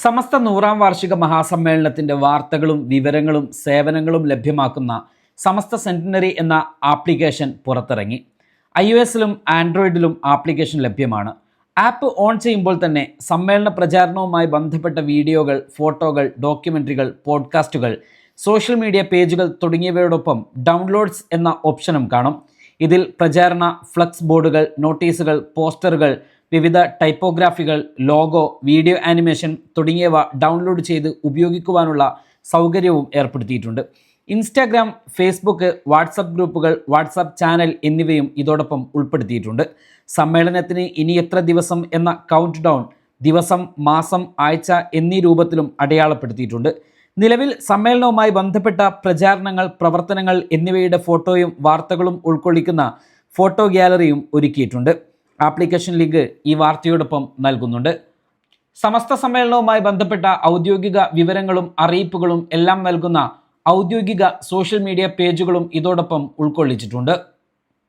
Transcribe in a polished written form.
സമസ്ത 100-ാം വാർഷിക മഹാസമ്മേളനത്തിന്റെ വാർത്തകളും വിവരങ്ങളും സേവനങ്ങളും ലഭ്യമാക്കുന്ന സമസ്ത സെന്റിനറി എന്ന ആപ്ലിക്കേഷൻ പുറത്തിറങ്ങി. iOS-ലും ആൻഡ്രോയിഡിലും ആപ്ലിക്കേഷൻ ലഭ്യമാണ്. ആപ്പ് ഓൺ ചെയ്യുമ്പോൾ തന്നെ സമ്മേളന പ്രചാരണവുമായി ബന്ധപ്പെട്ട വീഡിയോകൾ, ഫോട്ടോകൾ, ഡോക്യുമെൻ്ററികൾ, പോഡ്കാസ്റ്റുകൾ, സോഷ്യൽ മീഡിയ പേജുകൾ തുടങ്ങിയവയോടൊപ്പം ഡൗൺലോഡ്സ് എന്ന ഓപ്ഷനും കാണും. ഇതിൽ പ്രചാരണ ഫ്ലക്സ് ബോർഡുകൾ, നോട്ടീസുകൾ, പോസ്റ്ററുകൾ, വിവിധ ടൈപ്പോഗ്രാഫികൾ, ലോഗോ, വീഡിയോ ആനിമേഷൻ തുടങ്ങിയവ ഡൗൺലോഡ് ചെയ്ത് ഉപയോഗിക്കുവാനുള്ള സൗകര്യവും ഏർപ്പെടുത്തിയിട്ടുണ്ട്. ഇൻസ്റ്റാഗ്രാം, ഫേസ്ബുക്ക്, വാട്സപ്പ് ഗ്രൂപ്പുകൾ, വാട്സപ്പ് ചാനൽ എന്നിവയും ഇതോടൊപ്പം ഉൾപ്പെടുത്തിയിട്ടുണ്ട്. സമ്മേളനത്തിന് ഇനി എത്ര ദിവസം എന്ന കൗണ്ട് ഡൗൺ ദിവസം, മാസം, ആഴ്ച എന്നീ രൂപത്തിലും അടയാളപ്പെടുത്തിയിട്ടുണ്ട്. നിലവിൽ സമ്മേളനവുമായി ബന്ധപ്പെട്ട പ്രചാരണങ്ങൾ, പ്രവർത്തനങ്ങൾ എന്നിവയുടെ ഫോട്ടോയും വാർത്തകളും ഉൾക്കൊള്ളിക്കുന്ന ഫോട്ടോ ഗ്യാലറിയും ഒരുക്കിയിട്ടുണ്ട്. ആപ്ലിക്കേഷൻ ലിങ്ക് ഈ വാർത്തയോടൊപ്പം നൽകുന്നുണ്ട്. സമസ്ത സമ്മേളനവുമായി ബന്ധപ്പെട്ട ഔദ്യോഗിക വിവരങ്ങളും അറിയിപ്പുകളും എല്ലാം നൽകുന്ന ഔദ്യോഗിക സോഷ്യൽ മീഡിയ പേജുകളും ഇതോടൊപ്പം ഉൾക്കൊള്ളിച്ചിട്ടുണ്ട്.